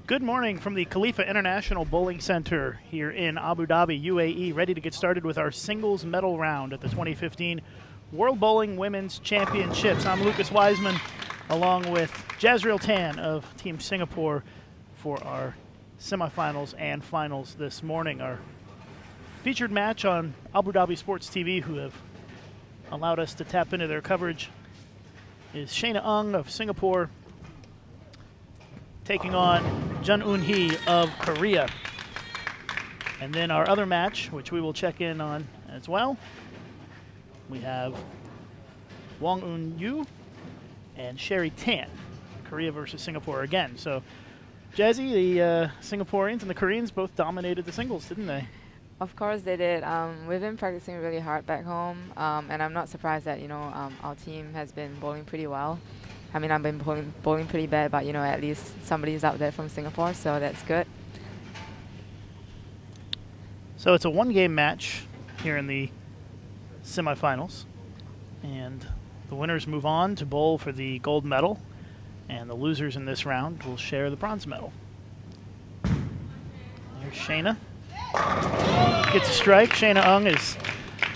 Good morning from the Khalifa International Bowling Center here in Abu Dhabi, UAE, ready to get started with our singles medal round at the 2015 World Bowling Women's Championships. I'm Lucas Wiseman, along with Jazreel Tan of Team Singapore for our semifinals and finals this morning. Our featured match on Abu Dhabi Sports TV, who have allowed us to tap into their coverage, is Shayna Ung of Singapore taking on Jun Eun-hee of Korea. And then our other match, which we will check in on as well, we have Wong Eun-yu and Sherry Tan, Korea versus Singapore again. So, Jazzy, the Singaporeans and the Koreans both dominated the singles, didn't they? Of course they did. We've been practicing really hard back home, and I'm not surprised that our team has been bowling pretty well. I mean, I've been bowling pretty bad, but at least somebody's out there from Singapore, so that's good. So it's a one-game match here in the semifinals, and the winners move on to bowl for the gold medal, and the losers in this round will share the bronze medal. Here's Shayna. Gets a strike. Shayna Ung is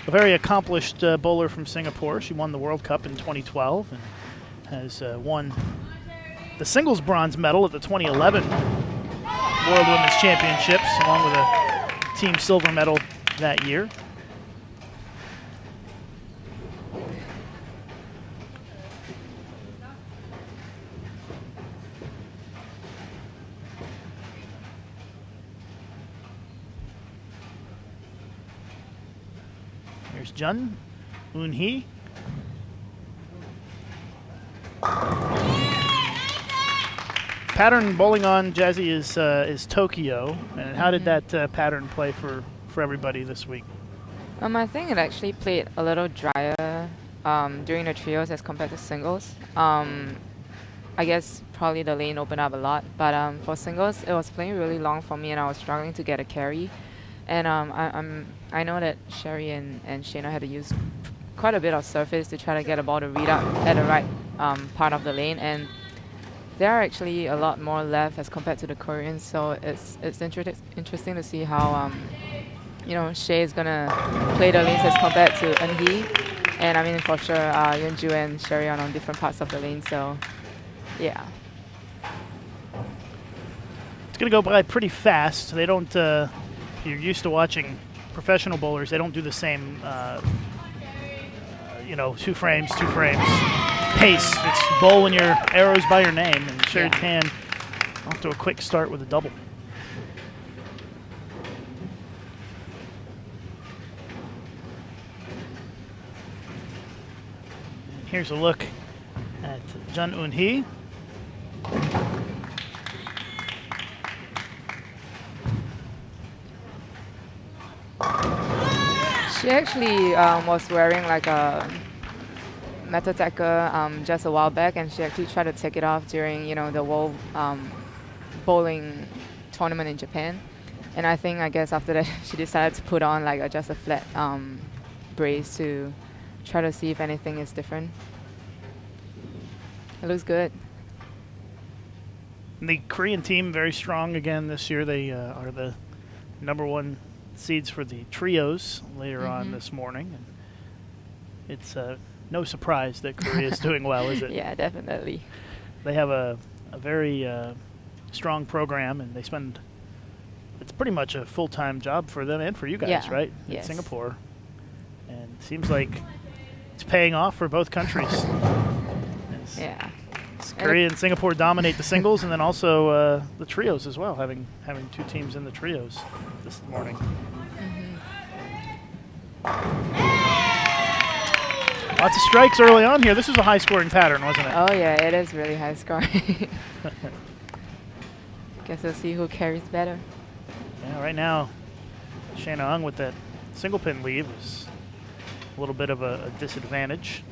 a very accomplished bowler from Singapore. She won the World Cup in 2012 and has won the singles bronze medal at the 2011 World Women's Championships, along with a team silver medal that year. Here's Jun Eun-hee. Pattern bowling on, Jazzy, is Tokyo. And how did that pattern play for everybody this week? I think it actually played a little drier during the trios as compared to singles. I guess probably the lane opened up a lot, but for singles it was playing really long for me, and I was struggling to get a carry. And I know that Sherry and Shayna had to use quite a bit of surface to try to get a ball to read up at the right part of the lane, and there are actually a lot more left as compared to the Koreans, so it's interesting to see how Shay is gonna play the lanes as compared to Eun-hee, and I mean for sure Yeonju and Sherry are on different parts of the lane, so yeah. It's gonna go by pretty fast. They don't. You're used to watching professional bowlers. They don't do the same. Two frames pace. It's bowl when your arrow's by your name, and Sherry Tan off to a quick start with a double. And here's a look at Jun Eun-hee. She actually was wearing like a Metatecker just a while back, and she actually tried to take it off during the World Bowling Tournament in Japan. And I guess after that she decided to put on like just a flat brace to try to see if anything is different. It looks good. The Korean team very strong again this year. They are the #1 seeds for the trios later on this morning. And it's no surprise that Korea is doing well, is it? Yeah, definitely. They have a very strong program, and they spend, it's pretty much a full-time job for them and for you guys, right? Yes. In Singapore. And it seems like it's paying off for both countries. Yeah. Korea and Singapore dominate the singles, and then also the trios as well, having two teams in the trios this morning. Lots of strikes early on here. This was a high-scoring pattern, wasn't it? Oh yeah, it is really high-scoring. Guess we'll see who carries better. Yeah, right now, Shayna Ung with that single pin lead is a little bit of a disadvantage.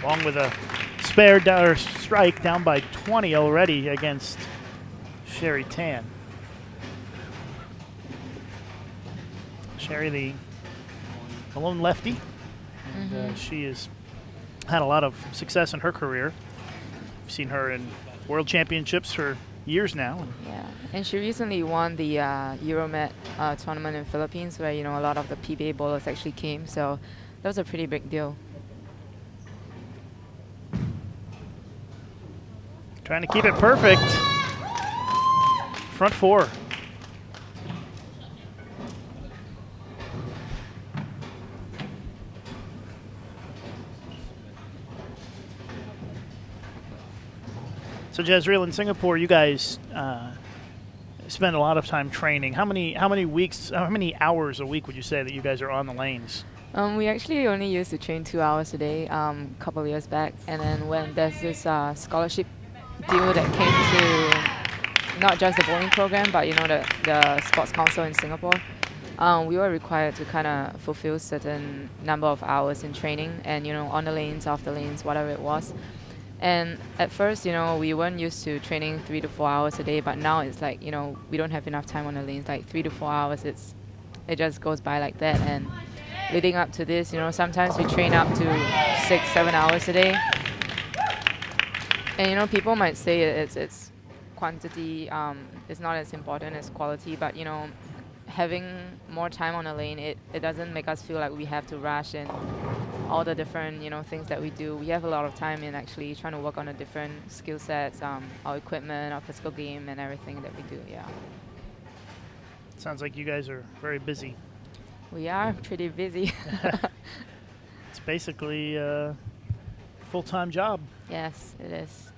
Long with a spare strike, down by 20 already against Sherry Tan. Sherry, the lone lefty, and she has had a lot of success in her career. I've seen her in World Championships for years now. Yeah, and she recently won the Euromet tournament in Philippines, where a lot of the PBA bowlers actually came. So that was a pretty big deal. Trying to keep it perfect. Front four. So Jazreel, in Singapore, you guys spend a lot of time training. How many hours a week would you say that you guys are on the lanes? We actually only used to train 2 hours a day a couple of years back, and then when there's this scholarship deal that came to not just the bowling program, but the sports council in Singapore, we were required to kind of fulfill certain number of hours in training, and on the lanes, off the lanes, whatever it was. And at first, we weren't used to training 3 to 4 hours a day, but now it's like, we don't have enough time on the lanes. Like 3 to 4 hours, it just goes by like that. And leading up to this, sometimes we train up to 6, 7 hours a day. And people might say it's quantity is not as important as quality, but having more time on the lane, it doesn't make us feel like we have to rush and all the different things that we do. We have a lot of time in actually trying to work on the different skill sets, our equipment, our physical game, and everything that we do. Yeah. Sounds like you guys are very busy. We are pretty busy. It's basically a full-time job. Yes, it is.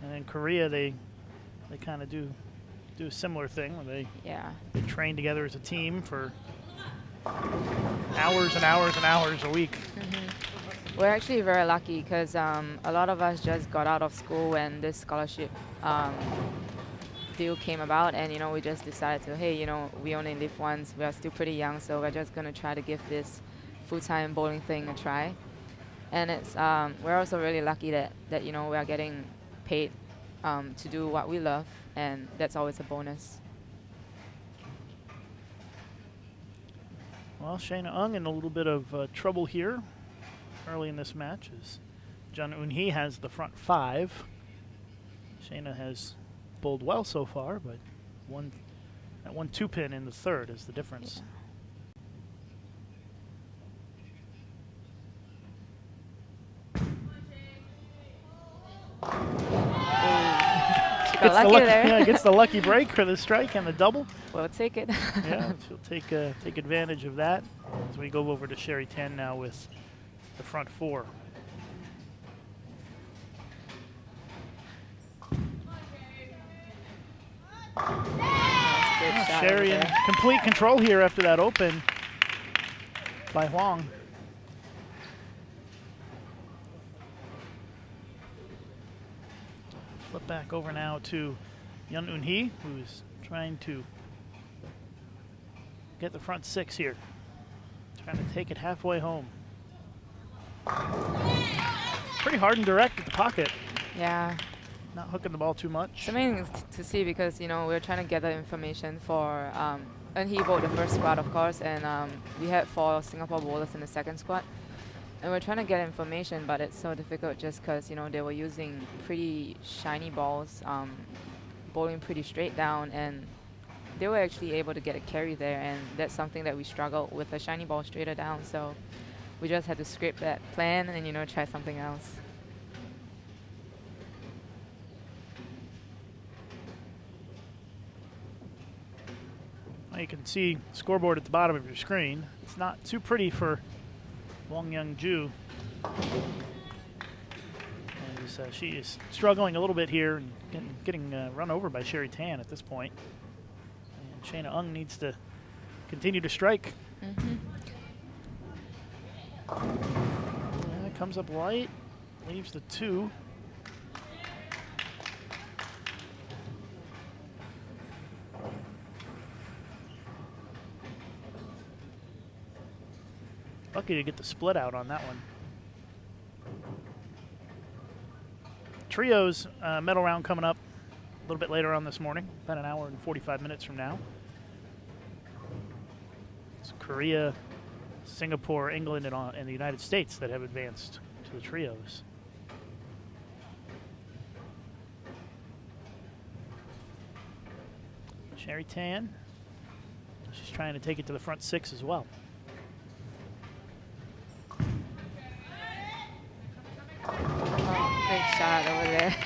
And in Korea, they kind of do a similar thing where they train together as a team for hours and hours and hours a week. We're actually very lucky because a lot of us just got out of school when this scholarship deal came about, and we just decided to, hey, we only live once. We are still pretty young, so we're just gonna try to give this full-time bowling thing a try. And it's we're also really lucky that we are getting paid to do what we love, and that's always a bonus. Well, Shayna Ung in a little bit of trouble here early in this match as Jun Eun-hee has the front 5. Shayna has bowled well so far, but that 1-2 pin in the third is the difference. She got lucky there. Yeah, gets the lucky break for the strike and the double. We'll take it. Yeah, she'll take advantage of that as we go over to Sherry Tan now with the front 4. Sherry in complete control here after that open by Huang. Flip back over now to Jun Eun-hee, who's trying to get the front 6 here. Trying to take it halfway home. Pretty hard and direct at the pocket. Yeah. Not hooking the ball too much. Something to see because, we're trying to gather information for, and he bowled the first squad, of course, and we had 4 Singapore bowlers in the second squad. And we're trying to get information, but it's so difficult just because, they were using pretty shiny balls, bowling pretty straight down, and they were actually able to get a carry there, and that's something that we struggled with, a shiny ball straighter down. So we just had to scrape that plan and, try something else. Well, you can see scoreboard at the bottom of your screen. It's not too pretty for Wong Young-ju. As she is struggling a little bit here and getting run over by Sherry Tan at this point. And Shayna Ung needs to continue to strike. Comes up light, leaves the 2. Lucky to get the split out on that one. Trios medal round coming up a little bit later on this morning, about an hour and 45 minutes from now. Korea, Singapore, England, and the United States that have advanced to the trios. Sherry Tan, she's trying to take it to the front six as well. Oh, great shot over there.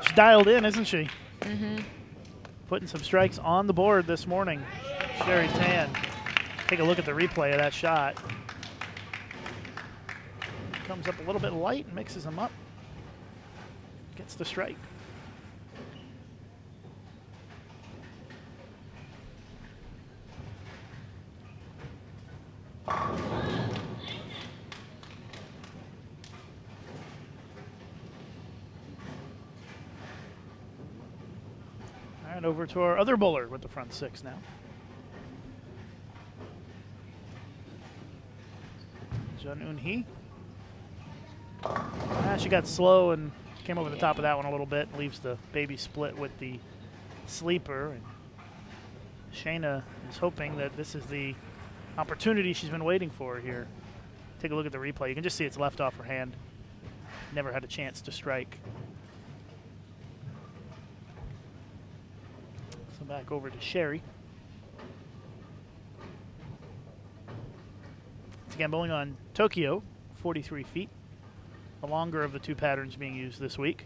She's dialed in, isn't she? Mm-hmm. Putting some strikes on the board this morning. Sherry Tan. Take a look at the replay of that shot. Comes up a little bit light and mixes them up. Gets the strike. All right, over to our other bowler with the front six now. Jun Eun-hee. She got slow and came over the top of that one a little bit. Leaves the baby split with the sleeper. And Shayna is hoping that this is the opportunity she's been waiting for here. Take a look at the replay. You can just see it's left off her hand. Never had a chance to strike. So back over to Sherry. Once again, bowling on Tokyo, 43 feet. The longer of the two patterns being used this week.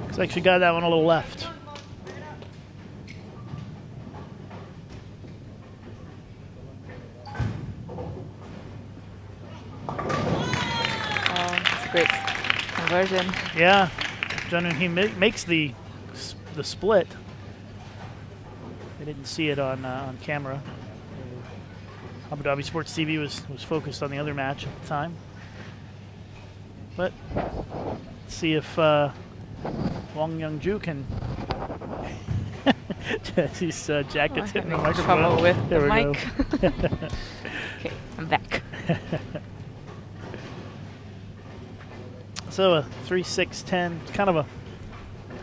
Looks like she got that one a little left. Great conversion. Yeah, Jun Eun-hee makes the split. I didn't see it on camera. Abu Dhabi Sports TV was focused on the other match at the time. But let's see if Wong Young-ju can. Jesse's jacket's hitting the microphone. Trouble with there the we mic. go. Okay, I'm back. So a 3-6-10, kind of a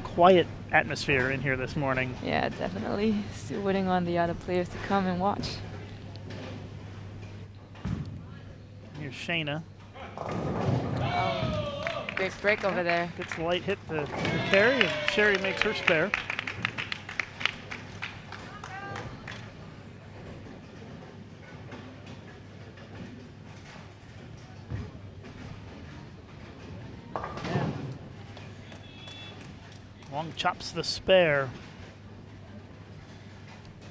quiet atmosphere in here this morning. Yeah, definitely. Still waiting on the other players to come and watch. Here's Shayna. Great break over there. Gets the light hit the carry, and Sherry makes her spare. Wong chops the spare.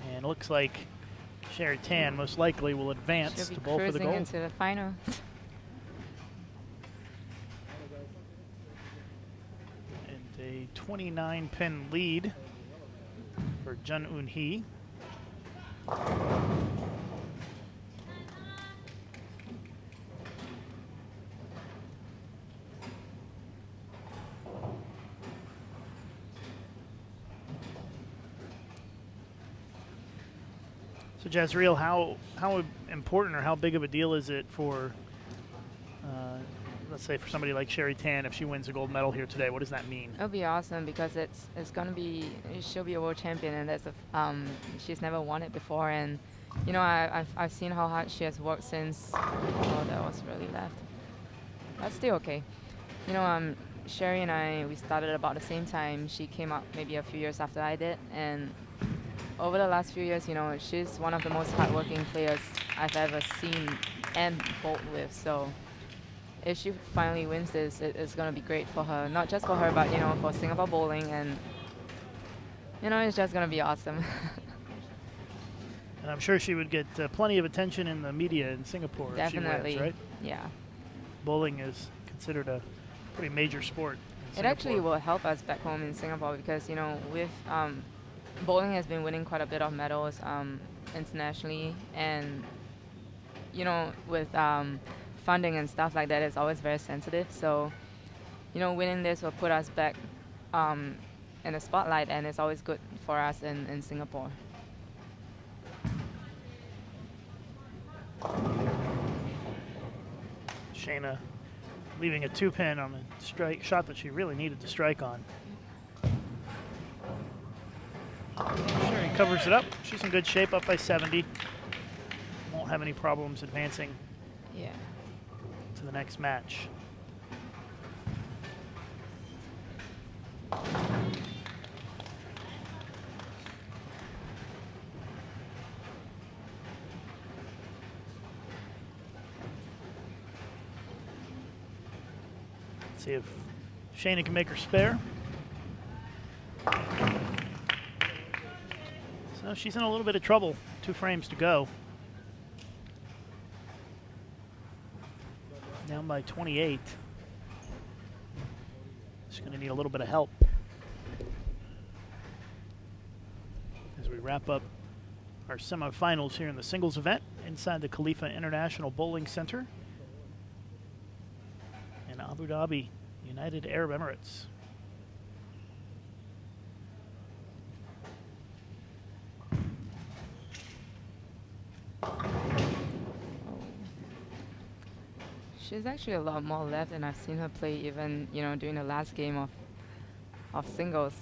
And it looks like Sherry Tan most likely will advance to bowl for the gold. Into the final. And a 29-pin lead for Jun Eun-hee. So Jazreel, how important or how big of a deal is it for, let's say, for somebody like Sherry Tan if she wins a gold medal here today? What does that mean? It'll be awesome because it's gonna be, she'll be a world champion, and that's she's never won it before, and you know I've seen how hard she has worked since. Oh, that was really left. That's still okay. You know, Sherry and we started about the same time. She came up maybe a few years after I did, and over the last few years, you know, she's one of the most hardworking players I've ever seen and bowled with. So if she finally wins this, it's going to be great for her. Not just for her, but, you know, for Singapore bowling. And, you know, it's just going to be awesome. And I'm sure she would get plenty of attention in the media in Singapore. Definitely. If she wins, right? Yeah. Bowling is considered a pretty major sport in It actually Singapore. will help us back home in Singapore because, you know, with bowling has been winning quite a bit of medals internationally, and you know, with funding and stuff like that, it's always very sensitive. So, you know, winning this will put us back in the spotlight, and it's always good for us in Singapore. Shayna leaving a 2-pin on the strike shot that she really needed to strike on. Sherry covers it up. She's in good shape, up by 70. Won't have any problems advancing to the next match. See if Shayna can make her spare. So she's in a little bit of trouble. 2 frames to go. Down by 28. She's going to need a little bit of help as we wrap up our semifinals here in the singles event inside the Khalifa International Bowling Center in Abu Dhabi, United Arab Emirates. She's actually a lot more left than I've seen her play even, during the last game of singles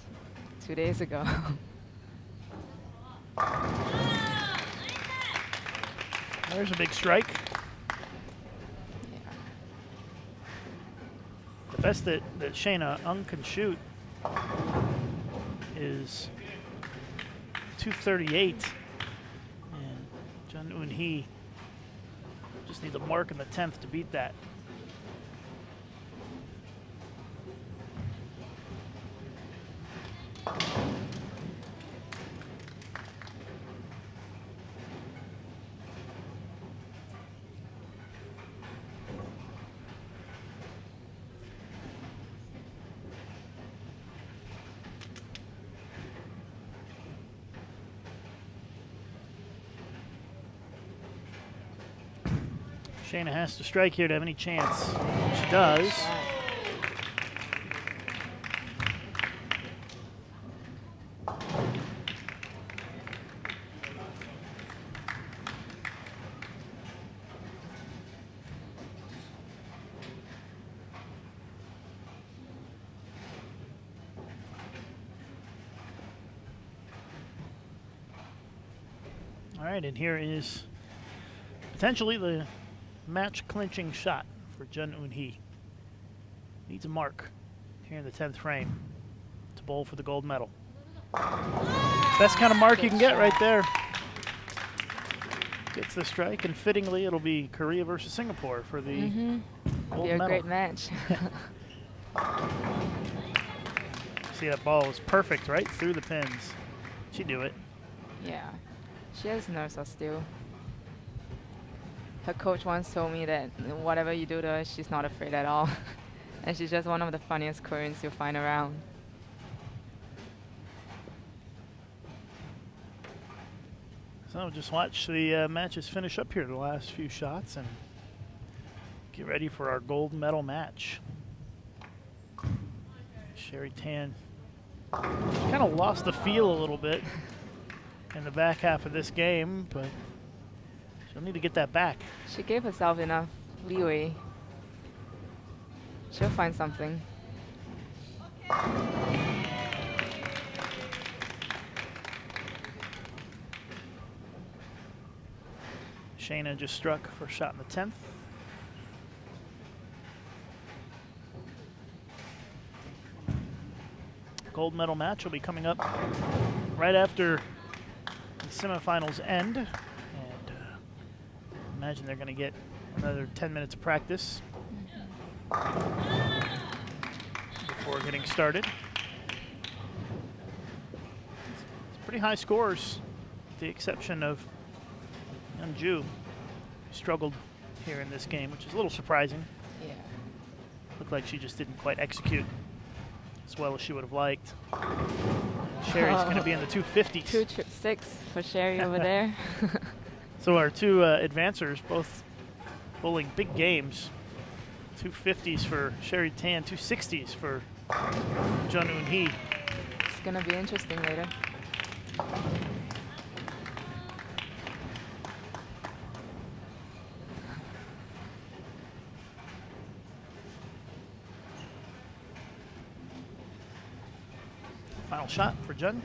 2 days ago. There's a big strike. Yeah. The best that Shayna Ung can shoot is 238. And Jun Eun Hee just needs a mark in the 10th to beat that. Shayna has to strike here to have any chance. She does. All right, and here is potentially the match-clinching shot for Jun Eun Hee. Needs a mark here in the 10th frame to bowl for the gold medal. Best kind of mark you can get right there. Gets the strike, and fittingly, it'll be Korea versus Singapore for the gold medal. Be a great match. See, that ball was perfect right through the pins. She'd do it. Yeah, she has nerves of steel. Her coach once told me that whatever you do to her, she's not afraid at all. And she's just one of the funniest Koreans you'll find around. So just watch the matches finish up here, the last few shots, and get ready for our gold medal match. Sherry Tan kind of lost the feel a little bit in the back half of this game, but she'll need to get that back. She gave herself enough leeway. She'll find something. Shayna just struck for a shot in the 10th. Gold medal match will be coming up right after the semifinals end. And imagine they're going to get another 10 minutes of practice before getting started. It's pretty high scores, with the exception of Yeonju, who struggled here in this game, which is a little surprising. Yeah. Looked like she just didn't quite execute as well as she would have liked. Sherry's going to be in the 250s. 236 for Sherry over there. So our two advancers both bowling big games. 250s for Sherry Tan, 260s for Jun Eun Hee. It's going to be interesting later. Final shot for Jun.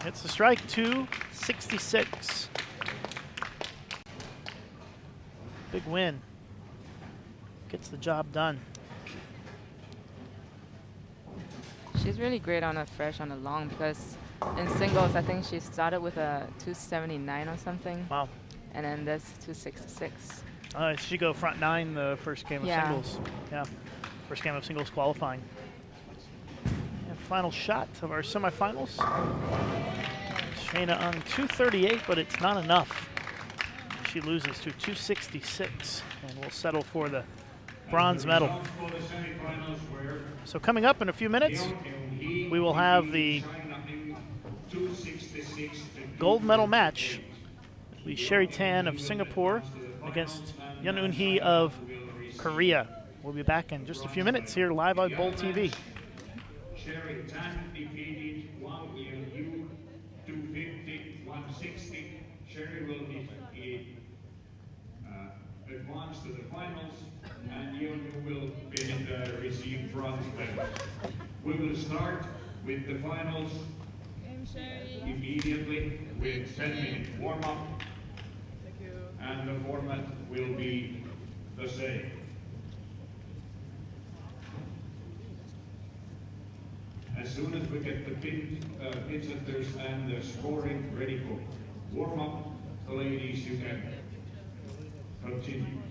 Hits the strike, 266. Big win. Gets the job done. She's really great on a fresh on the long because in singles I think she started with a 279 or something. Wow. And then this 266. She go front nine the first game of singles. Yeah. First game of singles qualifying. And final shot of our semifinals. Shayna on 238, but it's not enough. She loses to 266 and will settle for the bronze medal. So coming up in a few minutes, we will have the gold medal match. It'll be Sherry Tan of Singapore against Yeon Eun Hee of Korea. We'll be back in just a few minutes here live on Bowl TV. Sherry Tan defeated Wang Yeon 250, 160. Sherry will advance to the finals, and Yeon will receive bronze medal. We will start with the finals immediately with 10-minute warm-up, and the format will be the same. As soon as we get the pin setters and the scoring ready for warm-up, the ladies, you can continue.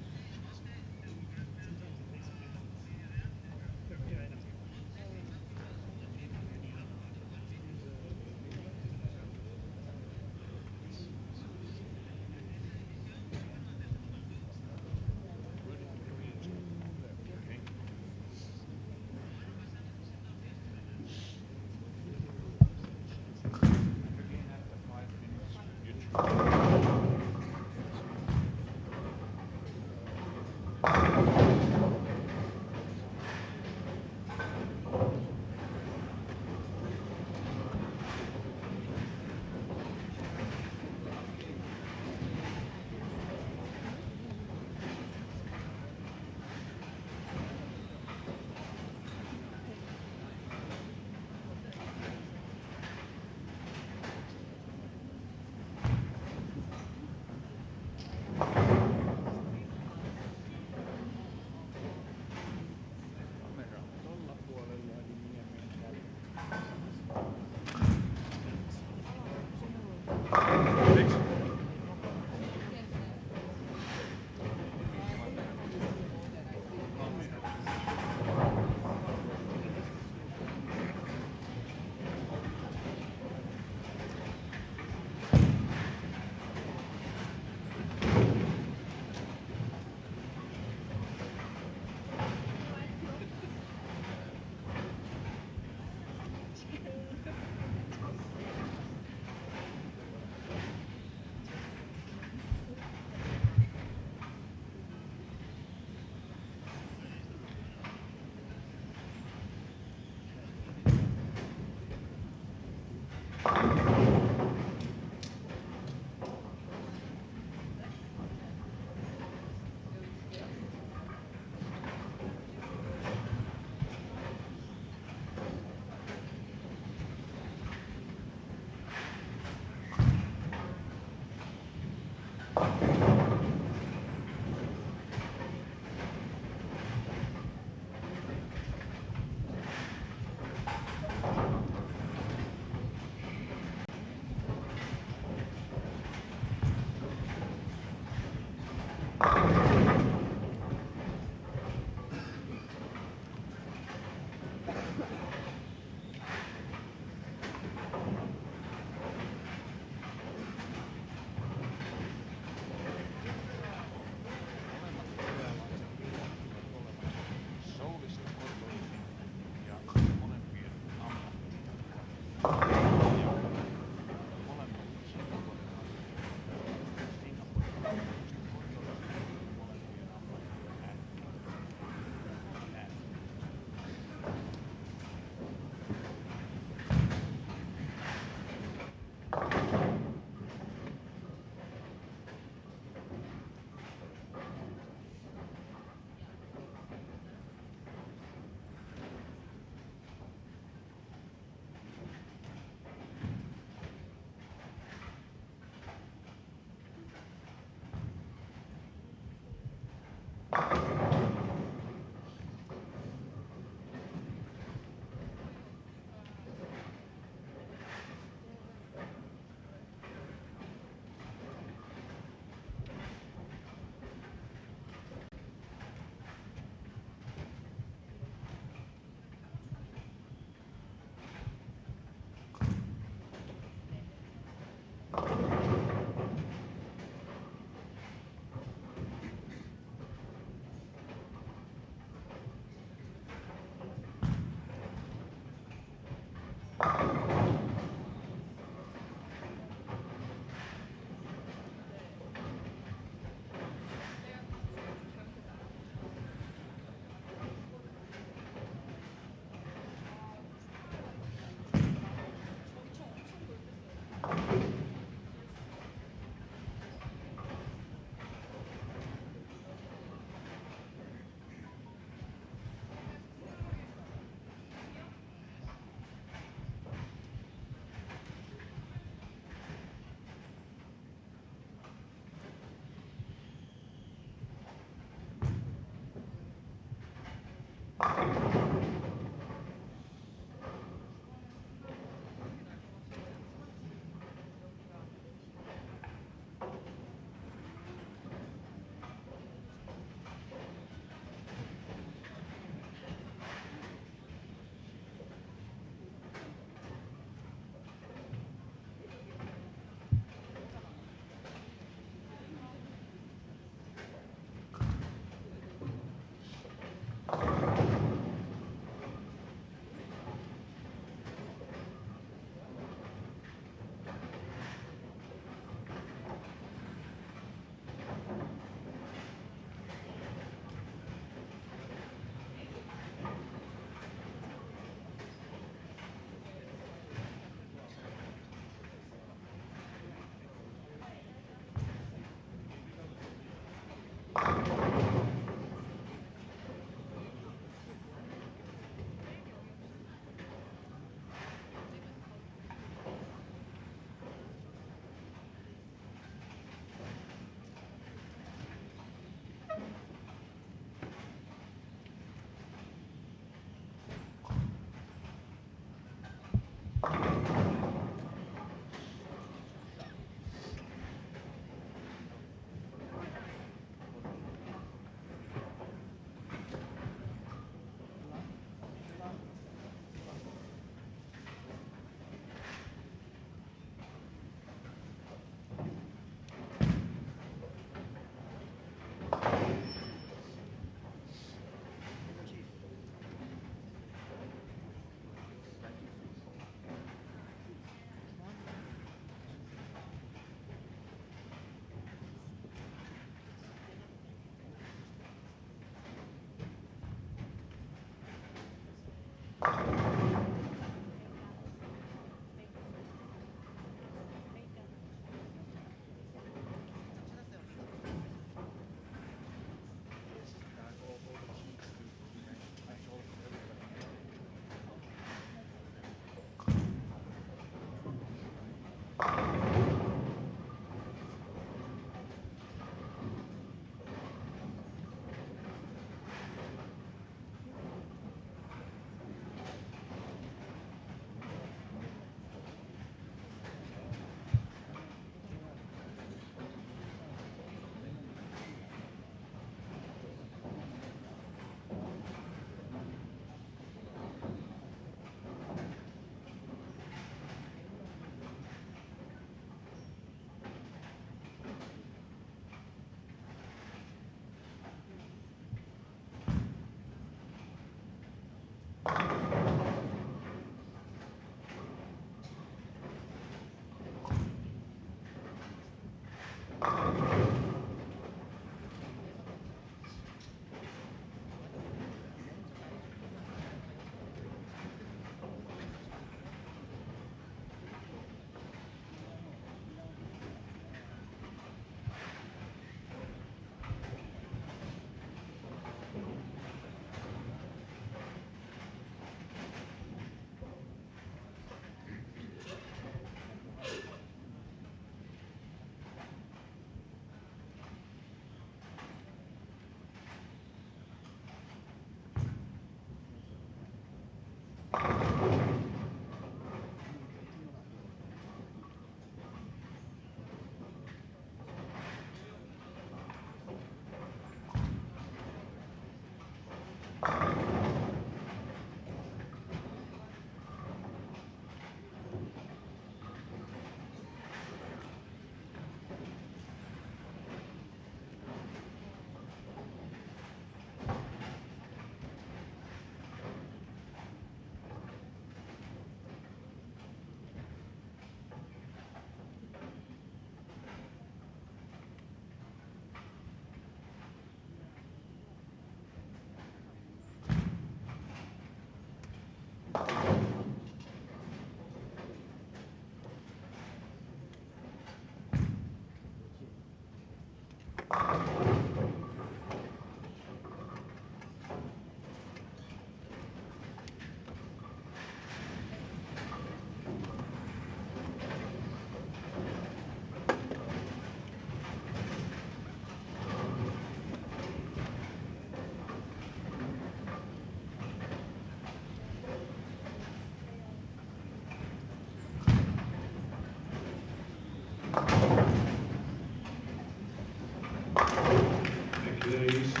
ladies. The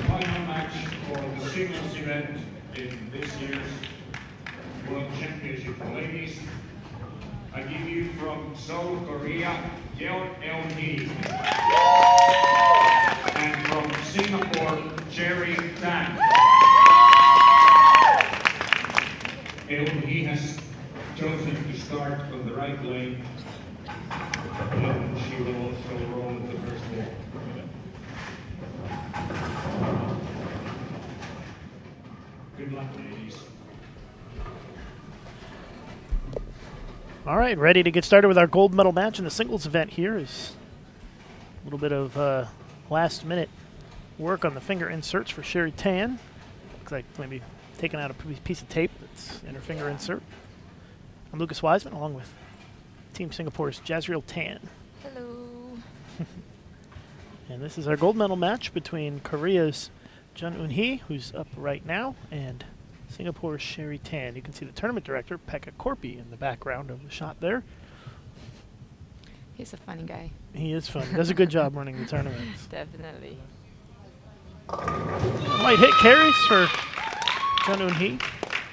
final match for the singles event in this year's World Championship for ladies. I give you from Seoul, Korea, Yeon Eun-hee. And from Singapore, Cherry Tan. Eun-hee has chosen to start on the right lane. And she will also roll the first ball. Good luck, ladies. All right, ready to get started with our gold medal match in the singles event. Here is a little bit of last-minute work on the finger inserts for Sherry Tan. Looks like maybe taking out a piece of tape that's in her finger insert. I'm Lucas Wiseman, along with Team Singapore's Jazriel Tan. Hello. And this is our gold medal match between Korea's Jeon Eun-hee, who's up right now, and Singapore's Sherry Tan. You can see the tournament director, Pekka Korpi, in the background of the shot there. He's a funny guy. He is fun. Does a good job running the tournaments. Definitely. Light hit carries for Jeon Eun-hee.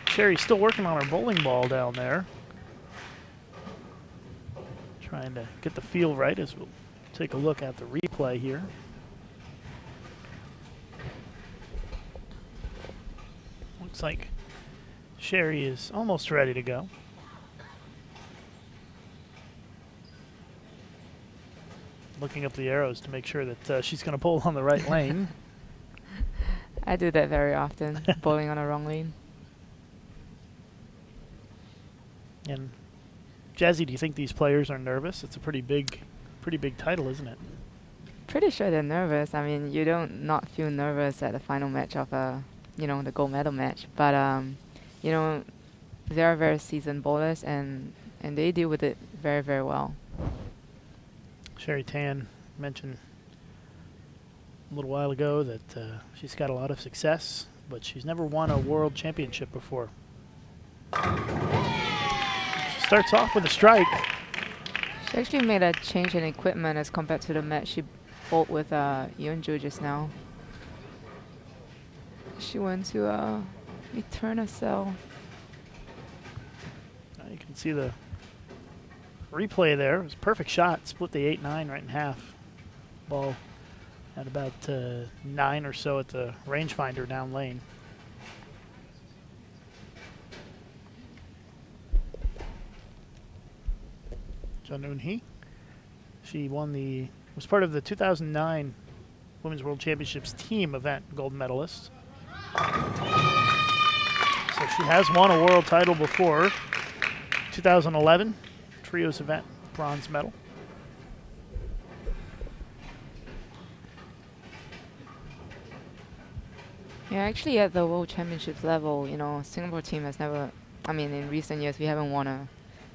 Sherry's still working on her bowling ball down there. Trying to get the feel right as we'll take a look at the replay here. Looks like Sherry is almost ready to go. Looking up the arrows to make sure that she's going to bowl on the right lane. I do that very often, bowling on a wrong lane. And Jazzy, do you think these players are nervous? It's a pretty big title, isn't it? Pretty sure they're nervous. I mean, you don't not feel nervous at the final match of the gold medal match. But they are very seasoned bowlers, and they deal with it very, very well. Sherry Tan mentioned a little while ago that she's got a lot of success, but she's never won a world championship before. She starts off with a strike. She actually made a change in equipment as compared to the match she bowled with Yeonju just now. She went to return herself. You can see the replay there. It was a perfect shot. Split the 8-9 right in half. Ball at about 9 or so at the rangefinder down lane. Jeon Eun-hee. She was part of the 2009 Women's World Championships team event gold medalist. So she has won a world title before. 2011 trios event, bronze medal. Yeah, actually at the World Championships level, Singapore team has never, in recent years we haven't won a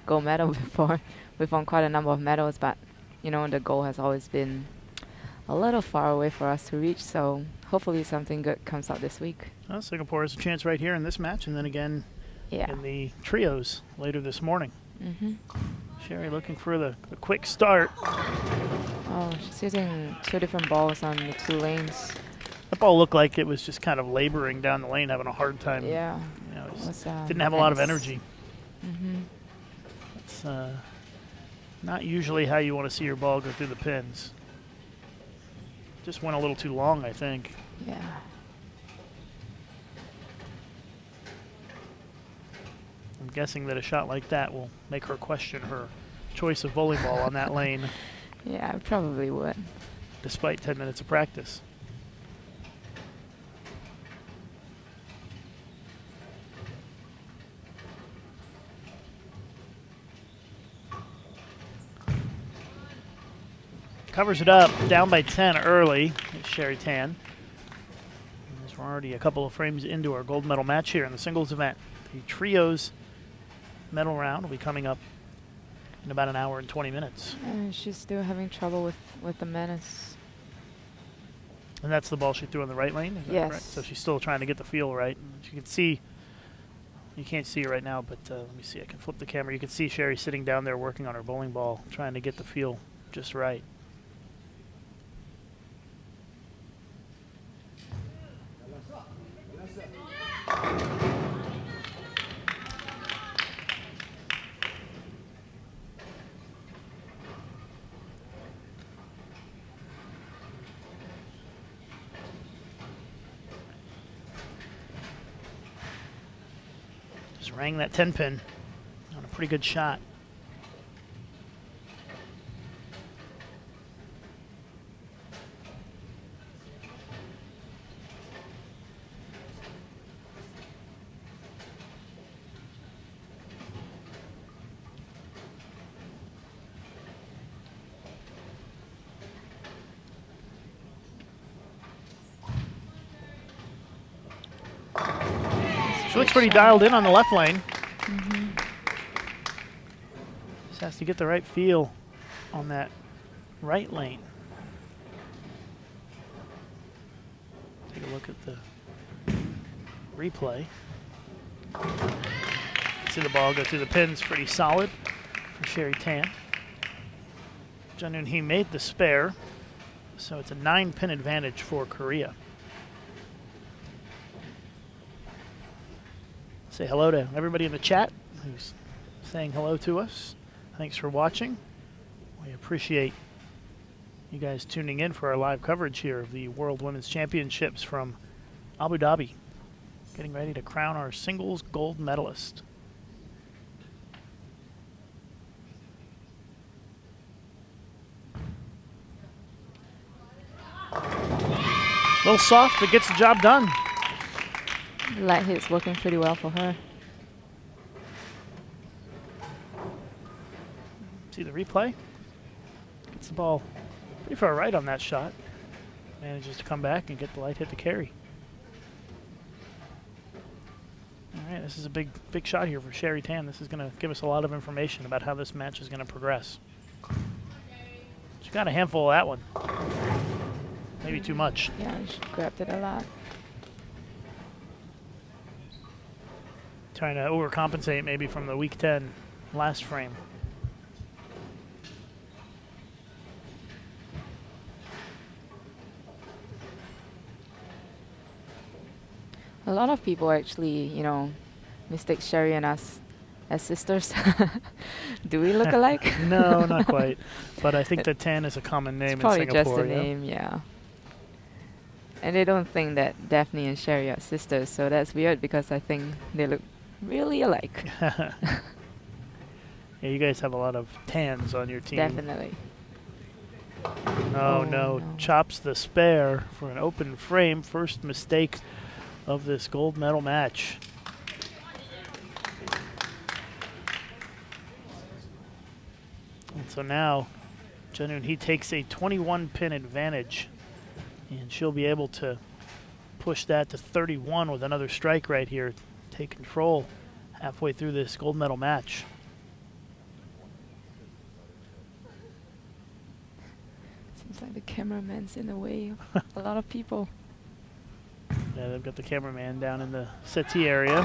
gold medal before. We've won quite a number of medals, but, the goal has always been a little far away for us to reach, so hopefully something good comes out this week. Well, Singapore has a chance right here in this match, and then again in the trios later this morning. Sherry looking for the quick start. Oh, she's using two different balls on the two lanes. That ball looked like it was just kind of laboring down the lane, having a hard time. Yeah. Didn't have a lot of energy. It's not usually how you want to see your ball go through the pins. Just went a little too long, I think. Yeah. I'm guessing that a shot like that will make her question her choice of bowling ball on that lane. Yeah, I probably would. Despite 10 minutes of practice. Covers it up, down by 10 early. It's Sherry Tan. As we're already a couple of frames into our gold medal match here in the singles event. The trios medal round will be coming up in about an hour and 20 minutes. She's still having trouble with the menace. And that's the ball she threw in the right lane? Is that correct? So she's still trying to get the feel right. You can see, you can't see it right now, but let me see. I can flip the camera. You can see Sherry sitting down there working on her bowling ball, trying to get the feel just right. Just rang that 10 pin on a pretty good shot. She looks pretty dialed in on the left lane. Just has to get the right feel on that right lane. Take a look at the replay. See the ball go through the pins pretty solid for Sherry Tan. Jun Eun Hee made the spare, so it's a 9-pin advantage for Korea. Say hello to everybody in the chat who's saying hello to us. Thanks for watching. We appreciate you guys tuning in for our live coverage here of the World Women's Championships from Abu Dhabi. Getting ready to crown our singles gold medalist. A little soft, but gets the job done. Light hit's working pretty well for her. See the replay? Gets the ball pretty far right on that shot. Manages to come back and get the light hit to carry. All right, this is a big shot here for Sherry Tan. This is going to give us a lot of information about how this match is going to progress. She got a handful of that one. Maybe too much. Yeah, she grabbed it a lot. Trying to overcompensate maybe from the week 10 last frame. A lot of people actually, you know, mistake Sherry and us as sisters. Do we look alike? No, not quite. But I think that Tan is a common name It's probably in Singapore. just a name, yeah. And they don't think that Daphne and Sherry are sisters, so that's weird because I think they look really alike. Yeah, you guys have a lot of Tans on your team. Definitely. Oh, no. Chops the spare for an open frame. First mistake of this gold medal match. And so now Jun Eun Hee takes a 21-pin advantage, and she'll be able to push that to 31 with another strike right here. Take control halfway through this gold medal match. Seems like the cameraman's in the way of a lot of people. Yeah, they've got the cameraman down in the settee area.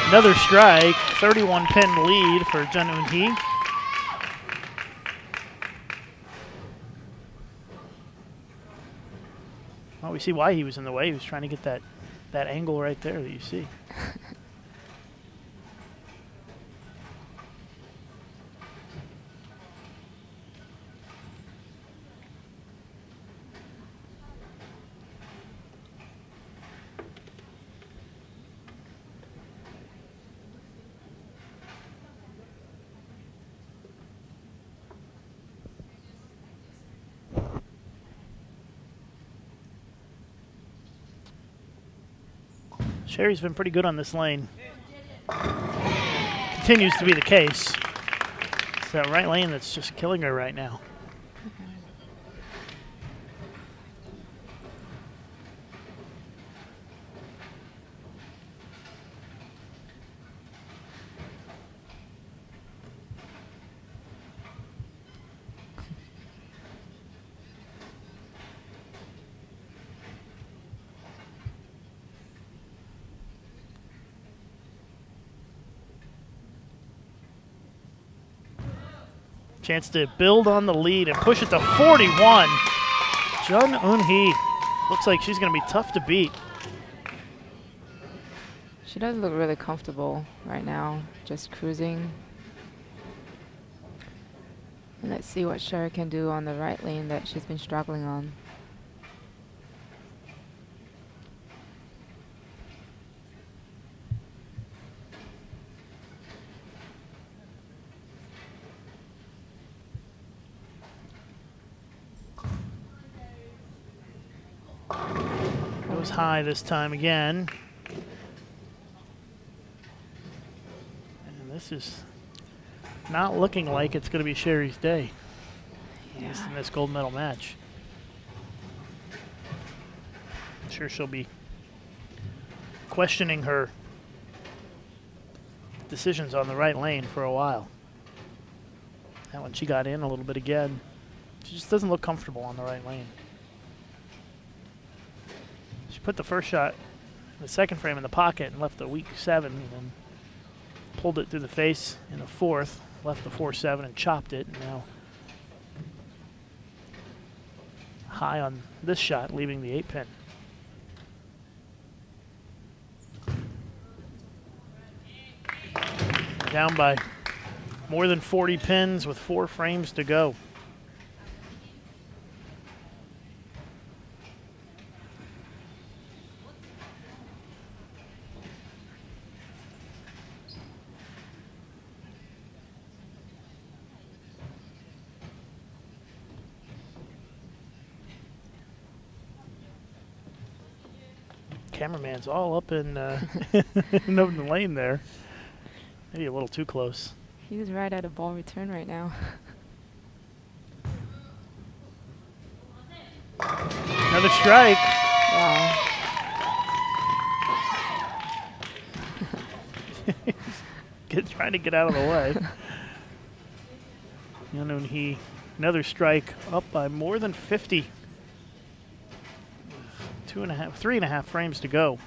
Another strike, 31-pin lead for Jun Eun Hee. Well, we see why he was in the way. He was trying to get that angle right there that you see. Sherry's been pretty good on this lane. Continues to be the case. It's that right lane that's just killing her right now. Chance to build on the lead and push it to 41. Jun Eun-hee looks like she's going to be tough to beat. She does look really comfortable right now, just cruising. And let's see what Sherry can do on the right lane that she's been struggling on. Goes high this time again. And this is not looking like it's going to be Sherry's day, at least in this gold medal match. I'm sure she'll be questioning her decisions on the right lane for a while. That one she got in a little bit again. She just doesn't look comfortable on the right lane. She put the first shot, the second frame in the pocket and left the weak 7 and then pulled it through the face in the fourth, left the 4-7 and chopped it. And now high on this shot, leaving the 8-pin. Down by more than 40 pins with 4 frames to go. Cameraman's all up in, in the lane there. Maybe a little too close. He's right at a ball return right now. Another strike. Wow. Trying to get out of the way. Jun Eun-hee, another strike, up by more than 50. 3.5 frames to go.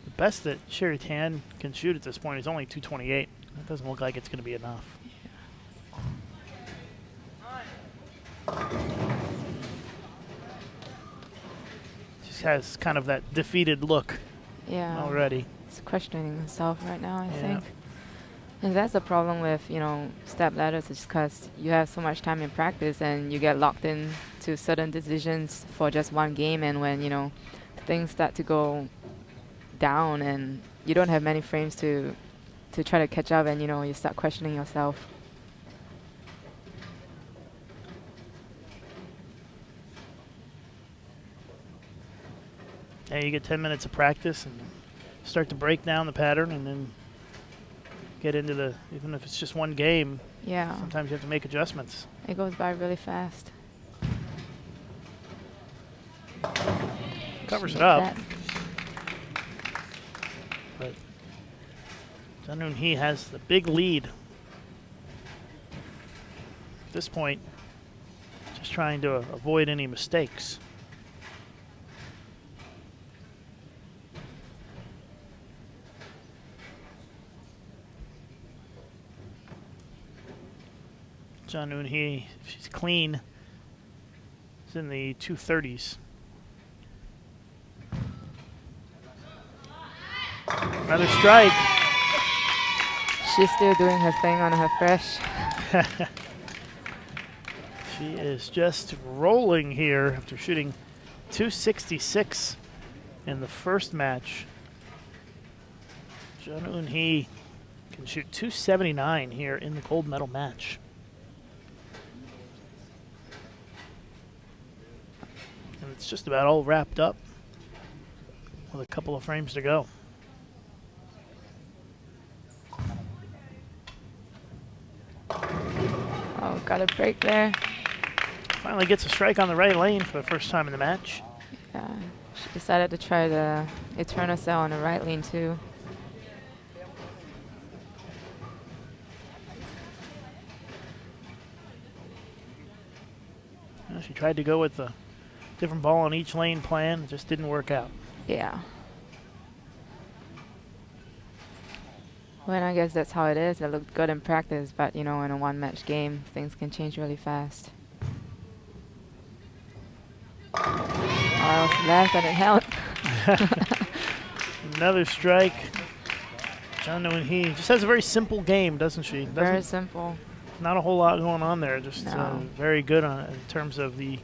The best that Sherry Tan can shoot at this point is only 228. That doesn't look like it's going to be enough. Just has kind of that defeated look already. He's questioning himself right now, I think. And that's the problem with, step ladders, is because you have so much time in practice and you get locked in to certain decisions for just one game, and when, things start to go down and you don't have many frames to try to catch up, and, you start questioning yourself. Yeah, you get 10 minutes of practice and start to break down the pattern and then get into the, even if it's just one game, sometimes you have to make adjustments. It goes by really fast. Covers it up. But Jun Eun-hee has the big lead. At this point, just trying to avoid any mistakes. Jun Eun-hee, if she's clean, is in the 230s. Another strike. She's still doing her thing on her fresh. She is just rolling here after shooting 266 in the first match. Jun Eun-hee can shoot 279 here in the gold medal match. And it's just about all wrapped up with a couple of frames to go. Oh, got a break there. Finally gets a strike on the right lane for the first time in the match. Yeah, she decided to try the Eternal Cell on the right lane too. Well, she tried to go with a different ball on each lane plan. It just didn't work out. Yeah. Well, I guess that's how it is. It looked good in practice, but in a one-match game, things can change really fast. Oh, I was left and it held. Another strike. Jun Eun-hee just has a very simple game, doesn't she? Very simple. Not a whole lot going on there. Just No. very good in terms of the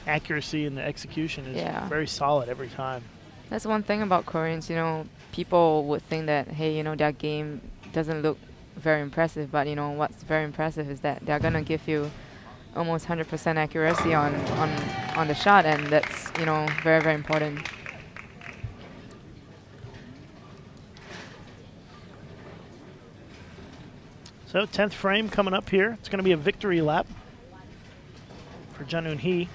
accuracy and the execution is very solid every time. That's one thing about Koreans. People would think that, hey, their game doesn't look very impressive, but what's very impressive is that they're gonna give you almost 100% accuracy on the shot, and that's very, very important. So 10th frame coming up here. It's going to be a victory lap for Jun Eun-hee,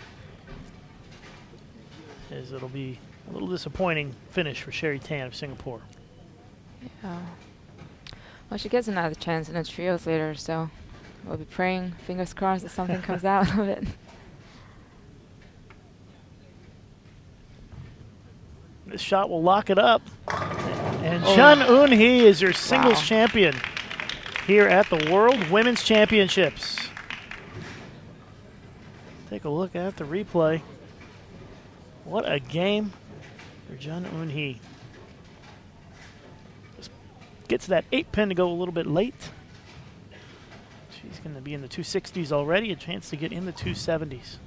as it'll be a little disappointing finish for Sherry Tan of Singapore. Yeah. Well, she gets another chance in the trios later, so we'll be praying, fingers crossed, that something comes out of it. This shot will lock it up. And Jun Eun-hee is your singles champion here at the World Women's Championships. Take a look at the replay. What a game for Jun Eun-hee. Just gets that 8-pin to go a little bit late. She's going to be in the 260s already, a chance to get in the 270s.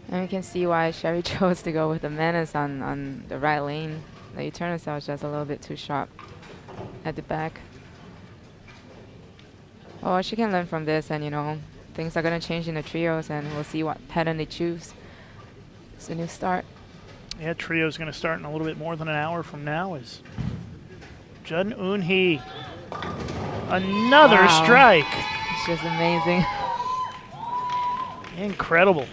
And you can see why Sherry chose to go with the menace on the right lane. The Eternal was just a little bit too sharp at the back. Oh, she can learn from this, and things are going to change in the trios, and we'll see what pattern they choose. It's a new start. Yeah, trio's going to start in a little bit more than an hour from now. Is Jun Eun-hee. Another strike. It's just amazing. Incredible.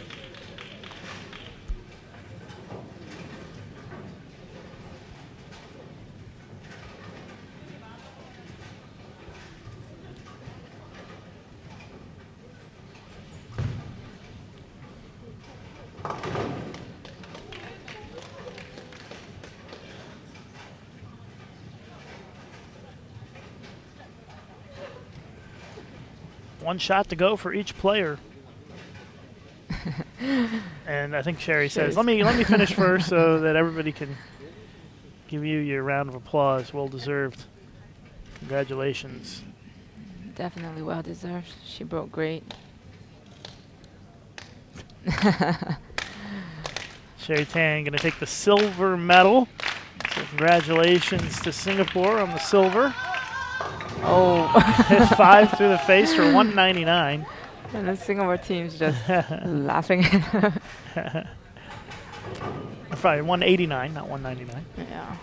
One shot to go for each player. And I think Sherry says, let me finish first so that everybody can give you your round of applause. Well deserved. Congratulations. Definitely well deserved. She broke great. Sherry Tan going to take the silver medal. So congratulations to Singapore on the silver. Oh. Hit 5 through the face for 199. And the Singapore team's just laughing at her. Probably 189, not 199. Yeah.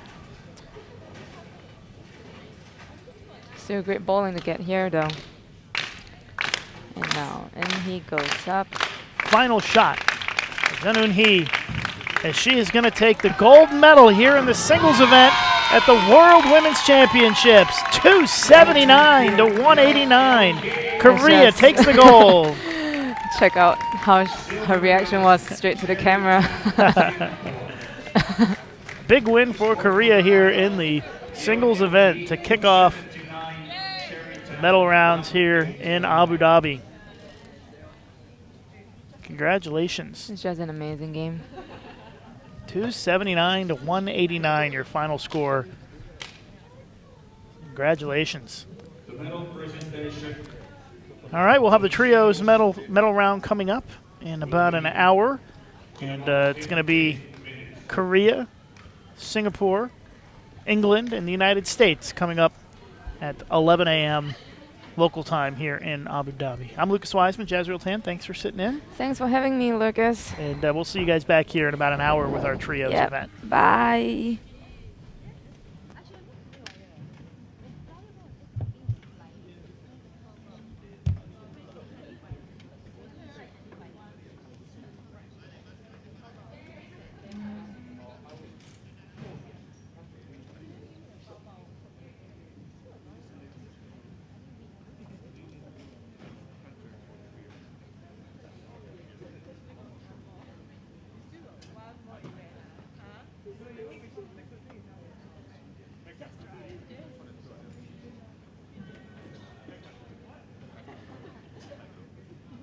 Still great bowling to get here, though. And now, and he goes up. Final shot. Jun Eun-hee, as she is going to take the gold medal here in the singles event at the World Women's Championships. 279 to 189. Korea takes the gold. Check out how her reaction was straight to the camera. Big win for Korea here in the singles event to kick off the medal rounds here in Abu Dhabi. Congratulations. It's just an amazing game. 279 to 189, your final score. Congratulations. The medal presentation. All right, we'll have the trios medal round coming up in about an hour. And it's going to be Korea, Singapore, England, and the United States coming up at 11 a.m. local time here in Abu Dhabi. I'm Lucas Wiseman, Jazriel Tan. Thanks for sitting in. Thanks for having me, Lucas. And we'll see you guys back here in about an hour with our trios event. Bye.